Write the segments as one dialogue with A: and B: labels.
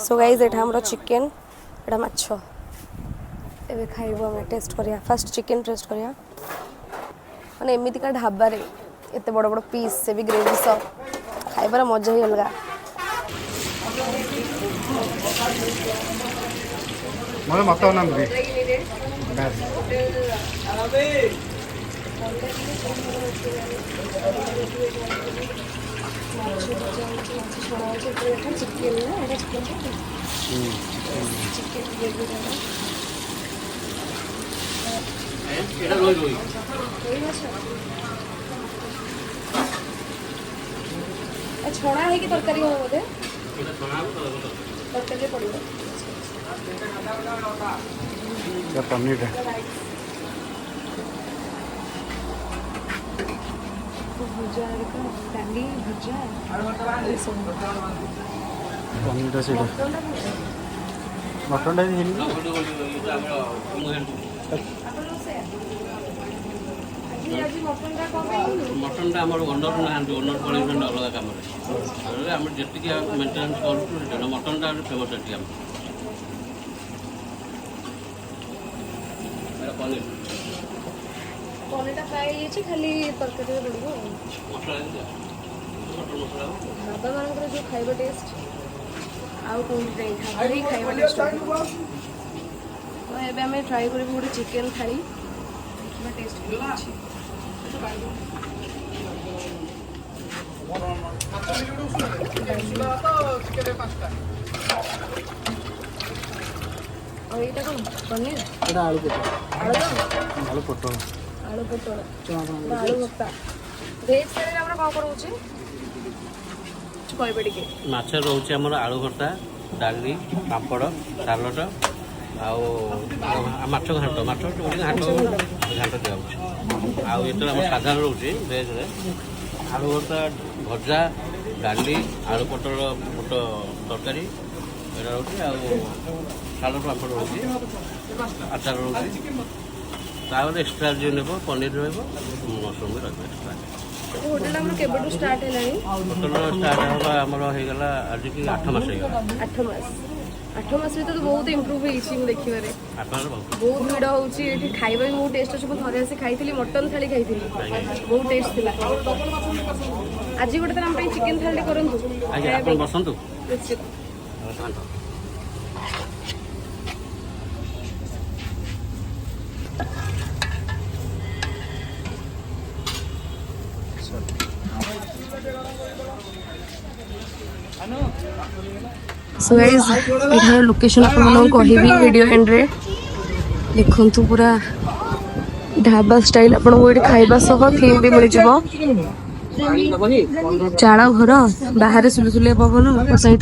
A: So guys एटा हमर chicken एटा माछ एबे खाइबो हम टेस्ट करिया फर्स्ट चिकेन टेस्ट करिया माने एमिति का ढाबा रे एते बड़ बड़ पीस से भी ग्रेवी स खाइबार मजा ही अलगा।
B: मोर मत नाम दे
A: छणा है कि तरकारी हो बोधे तरकारी पड़ो
B: पनीर
A: भुजा डाली भुजा
B: पनीर से मटन
C: मटन आम ओनर ना ओनर पड़े अलग कम आम जी मेन्टेनान्स करूँ मटन फेमस ये पनीर
A: पनीरटा फ्राए होइए खाली तरकारी पड़ो
C: मसला
A: ढाबा मानकर जो खाइबा टेस्ट आउ कौन ढाबा ही खाइबा टेस्ट तो एबे हमें ट्राई करिबो गोटे चिकेन थाली देखिबा टेस्ट केतना अछि और एटा को पनीर
B: एटा आलू पोटल
A: आलू
B: पोटल
A: आलू भत्ता भेज सारे हमरा का करू छी कहबे टिके
C: माछ रोचे आमर आलू भर्ता डाली पापड़ सालड आउ माछ घाट माछ घाट घाट दिया आउ ये साधारण रोचे भेज आलू भर्ता भजा डाली आलू पटल बुट तरकारी यहाँ रोचे सालड पापड़ रोचे आचार रोचे एक्सट्रा जो नेब पनीर रसरूम भी रही एक्सट्रा
A: होटल हमर केबेटू स्टार्ट हेलानी
C: होटल स्टार्ट होगा आमर हो गला आज की 8 मास हो गला
A: 8 मास तो बहुत इम्प्रूव होइछि मु देखिबारे
C: 8 मास
A: बहुत भीड़ होउछि एठी खाइबा भी बहुत टेस्ट अछि मु थरे आसी खाइथिली मटन थाली खाइथिली बहुत टेस्ट थिला आज गोटे तरह पे चिकेन थाली करंतु
C: आज्ञा अपन बसंतु
A: निश्चित सो गाइस एठार लोकेशन आपन मन कहबी वीडियो एंड रे देखंतु पूरा ढाबा स्टाइल आपन को एठी खाइबा सह थीम भी मिल जबो चाळ घर बाहर सुलसुलिया पवन ऊपर साइड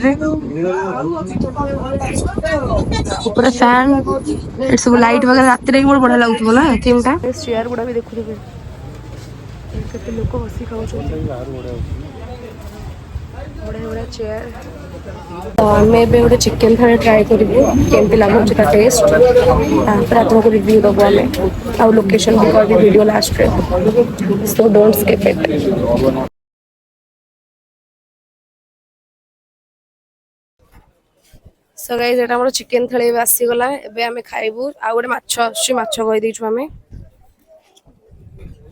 A: रे ऊपर फैन इट्स सब लाइट वगैरह रात रे मोर बढा लागुथबो ना थीम टा चेयर गुडा भी देखु देबे केते लोक बसी खाउ छ बड़े बड़े चेयर मैं भी गोटे चिकेन थाली ट्राई करिबो केमती लागुछ ता टेस्ट तापर आपको रिव्यू दबो हमें आउ लोकेशन भी कर दी वीडियो लास्ट रे so don't skip it. So guys एटा हमर चिकेन थाली आसी गला एबे हमें खाइबो आ गोटे माछ आछि माछ कहि दैछु हमें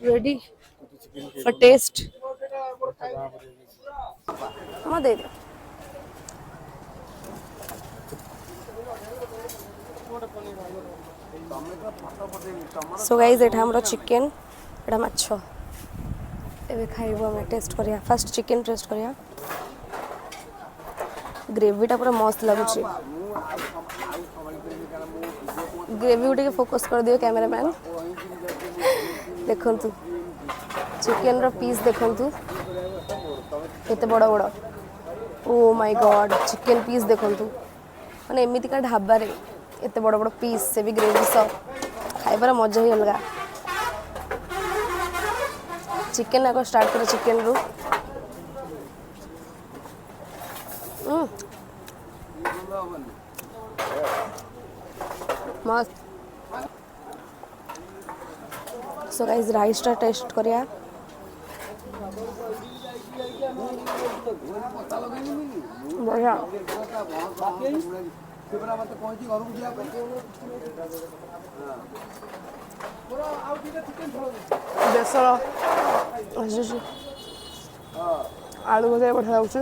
A: रेडी फॉर टेस्ट हम दे दे सो गाइस एटा हमर चिकेन एटा माछ एबे खाइबो हम टेस्ट करिया फर्स्ट चिकेन टेस्ट करिया ग्रेवीटा पूरा मस्त लागुଛି ग्रेवी उठे फोकस कर दियो कैमरामैन देखंतु चिकेन रो पीस देखंतु केते बड़ा बड़ा oh my god chicken piece देखंतु माने एमिति का ढाबा रे एते बड़ा बड़ा पीस से भी ग्रेवी स खाइबार मजा ही अलगा। चिकेन आको स्टार्ट कर चिकेन रो मस्त। सो गाइस राइस टा टेस्ट करिया ବଢ଼ିଆ। ବେସର ଆସୁଛି, ଆଳୁ ଭଜା ବଢ଼ିଆ ଲାଗୁଛି।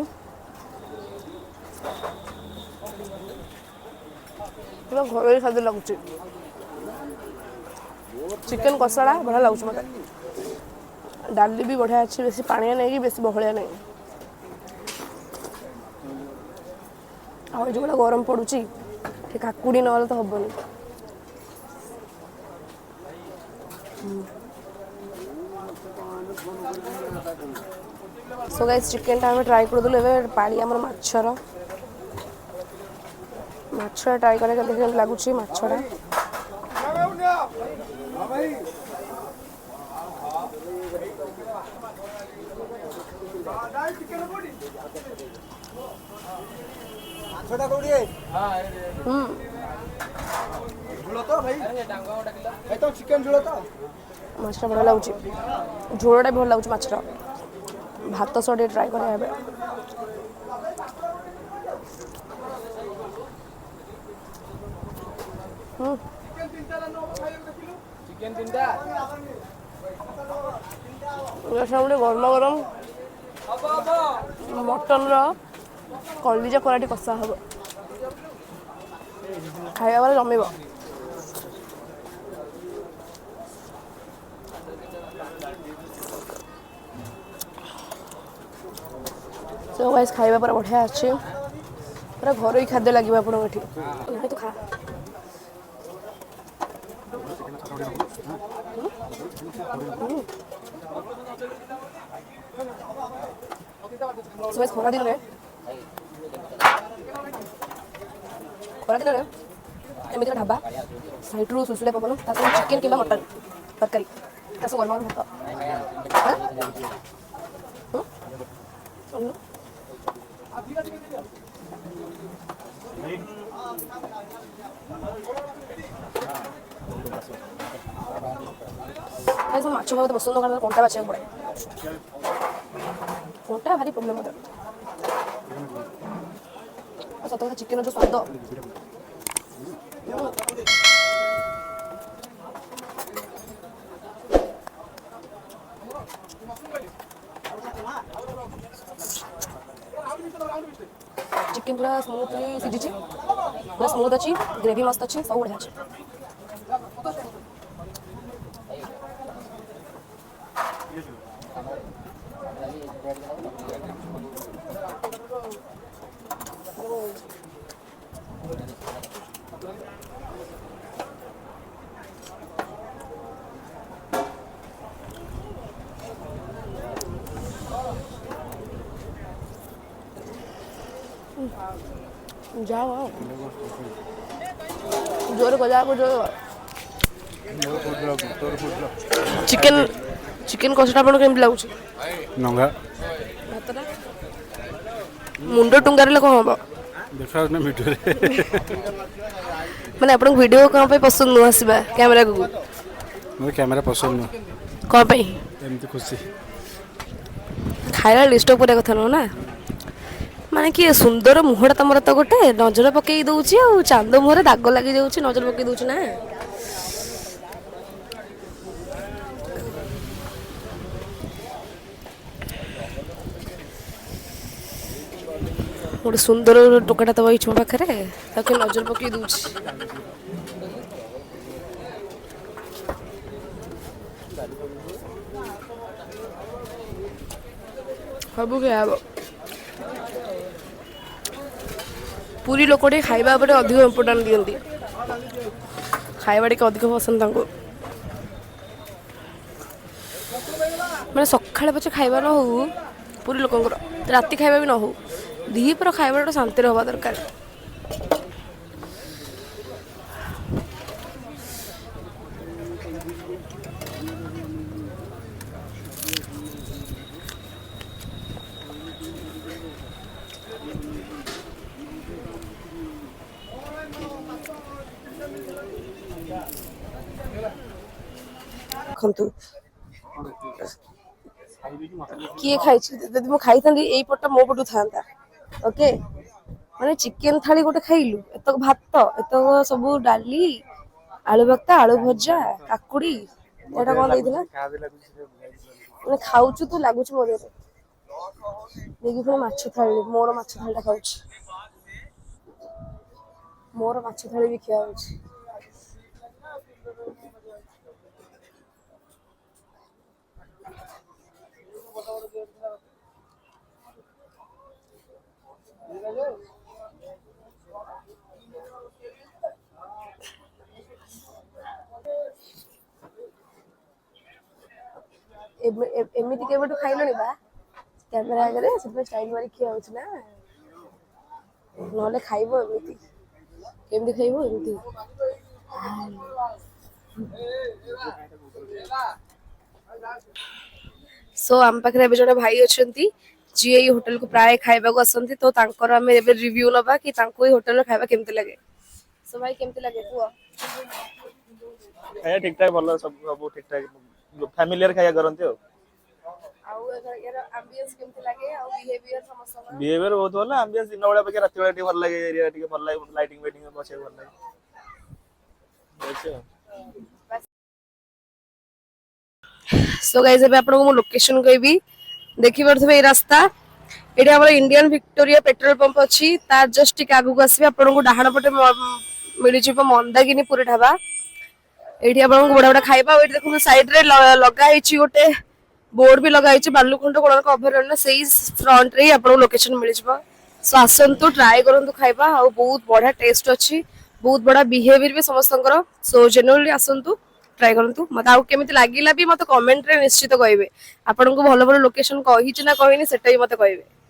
A: ପୁରା ଘରୋଇ ଖାଦ୍ୟ ଲାଗୁଛି। ଚିକେନ୍ କଷାଟା ବଢ଼ିଆ ଲାଗୁଛି ମୋତେ। ଡାଲି ବି ବଢ଼ିଆ ଅଛି, ବେଶୀ ପାଣିଆ ନାହିଁ କି ବେଶୀ ବହଳିଆ ନାହିଁ। ଆଉ ଏ ଯେଉଁଗୁଡ଼ା ଗରମ ପଡ଼ୁଛି ଟିକେ କାକୁଡ଼ି ନହେଲେ ତ ହେବନି। ସୋ ଗାଇସ୍ ଚିକେନ୍ଟା ଆମେ ଟ୍ରାଏ କରିଦେଲୁ। ଏବେ ପାଳି ଆମର ମାଛର। ମାଛଟା ଟ୍ରାଏ କରିବା କେମିତି ଲାଗୁଛି ମାଛଟା। ମାଛଟା ବଢ଼ିଆ ଲାଗୁଛି, ଝୋଳଟା ବି ଭଲ ଲାଗୁଛି ମାଛର। ଭାତ ସହ ଟିକେ ଟ୍ରାଏ କରିବା ଏବେ। ଗୋଟେ ଗରମ ଗରମ ମଟନର କଲିଜା କରାଟି କଷା ହେବ, ଖାଇବା ବେଳେ ଜମିବ। ସୋ ଗାଇସ୍ ଖାଇବା ପୁରା ବଢ଼ିଆ ଅଛି, ପୁରା ଘରୋଇ ଖାଦ୍ୟ ଲାଗିବ ଆପଣଙ୍କୁ ଏଠି। ତୁ ଖା। ଖରାଦିନରେ ଏମିତିକା ଢାବା ସାଇଡ଼ରୁ ସୁଲସୁଲିଆ ପବନ, ତା ସହିତ ଚିକେନ୍ କିମ୍ବା ମଟନ୍ ତରକାରୀ, ତା ସହ ଗରମ ଭାତ। ମାଛ ମୋତେ ପସନ୍ଦ କାରଣ କଣ୍ଟା ବାଛିବାକୁ ପଡ଼େ, କଣ୍ଟା ଭାରି ପ୍ରୋବ୍ଲେମ୍ ମୋତେ। ସତ କଥା ଚିକେନ୍ର ଯେଉଁ ସ୍ୱାଦ, ଚିକେନ୍ ପୁରା ସ୍ମୁଥଲି ସିଝିଛି, ପୁରା ସ୍ମୁଥ୍ ଅଛି, ଗ୍ରେଭି ମସ୍ତ ଅଛି, ସବୁ ବଢ଼ିଆ ଅଛି। ଯାଅ ଜୋରେ କଜାକୁ ଜୋର। ଚିକେନ୍ ଚିକେନ୍ କଷାଟା ଆପଣଙ୍କୁ କେମିତି ଲାଗୁଛି?
B: ନଙ୍ଗା
A: ଭାତଟା ମୁଣ୍ଡ ଟୁଙ୍ଗାରିଲେ କ'ଣ ହେବ?
B: ଦେଖାଯାଉଛି ନା ଭିଡ଼ିଓରେ।
A: ମାନେ ଆପଣଙ୍କୁ ଭିଡ଼ିଓ କ'ଣ ପାଇଁ ପସନ୍ଦ ନୁହଁ ଆସିବା କ୍ୟାମେରାକୁ?
B: ମୋର କ୍ୟାମେରା ପସନ୍ଦ ନୁହଁ।
A: କ'ଣ ପାଇଁ?
B: ଏମିତି ଖୁସି।
A: ଖାଇବା ଡିଷ୍ଟର୍ବ କରିବା କଥା ନୁହଁ ନା। ମାନେ କିଏ ସୁନ୍ଦର ମୁହଁଟା ତମର ତ ଗୋଟେ ନଜର ପକେଇ ଦେଉଛି, ଆଉ ଚାନ୍ଦ ମୁହଁରେ ଦାଗ ଲାଗିଯାଉଛି ନଜର ପକେଇ ଦେଉଛି ନା। ଗୋଟେ ସୁନ୍ଦର ଟୋକାଟା ତ ବଇଛି ମୋ ପାଖରେ, ତାକୁ ନଜର ପକେଇ ଦେଉଛି। ସବୁ ଖିଆ ହବ। ପୁରୀ ଲୋକ ଟିକେ ଖାଇବା ଉପରେ ଅଧିକ ଇମ୍ପୋର୍ଟାଣ୍ଟ ଦିଅନ୍ତି, ଖାଇବା ଟିକେ ଅଧିକ ପସନ୍ଦ ତାଙ୍କୁ। ମାନେ ସକାଳେ ପଛେ ଖାଇବା ନ ହଉ ପୁରୀ ଲୋକଙ୍କର, ରାତି ଖାଇବା ବି ନ ହଉ, ଦିପହର ଖାଇବାଟା ଶାନ୍ତିରେ ହେବା ଦରକାର। ଦେଖନ୍ତୁ किए खाई जब मुझे खाई था यही पटा मो पटू था ओके माने चिकेन थाली गोटे खाइलु एतक भात एतक सब डाली आलू भक्ता आलू भजा काकुड़ी एटा कौन देइथिला माने खाउछु तू लागुछु मो देरे देखि पुणी माछ थाली मोर माछ थालीटा खाउछु मोर माछ थाली भी खिया होଉଛି एमिति केबेटू खाइलଣି बा कैमरा आगे सब स्टाइल मारी खिया होଉଛି ना नले खाइबो एमिति केमति खाइबो एमिति सो आम पाखरे एबे जने भाई अछंती जी एई होटल को प्राय खाइबा को असंती तो तांकर हमें एबे रिव्यू नबा कि तांको ई होटल रे खाइबा केमति लागे सो भाई केमति लागे कुआ
D: खाया ठीक ठाक भल सब ठीक ठाक फैमिलियर खाया करंती हो
A: आउ यार एम्बियंस केमति लागे आउ बिहेवियर समस्त
D: बिहेवियर बहुत भल एम्बियंस दिन बेला पे रात बेला ठीक भल लागे एरिया ठीक भल लागे लाइटिंग वेटिंग बसे भल लागे
A: सो गाइस एबे आपन को लोकेशन कहबी देखि परथबे ए रास्ता एडी हमर इंडियन विक्टोरिया पेट्रोल पंप अछि तार जस्ट टिक आगु को आसीबे आपन को डाहाण पटे मिली जिवो मंदाकिनी पुरी ढाबा एडी आपन को बडा बडा खाइबा एडी देखु साइड रे लगा हिची गोटे बोर्ड भी लगा हिची बालुखंड कोणार्क अभयारण्य सेही फ्रंट रे आपन लोकेशन मिली जिवो सो आसंतु ट्राई करंतु खाइबा आ बहुत बडा टेस्ट अछि बहुत बडा बिहेवियर भी समस्तंकर सो जेनुइनली आसंतु ट्राई करंतु मत आउ केमिति लागिला भी मते कमेंट रे निश्चित कहबे आपन को भलो भलो लोकेशन कहिछि ना कहिनी सेटा ही मते कहबे।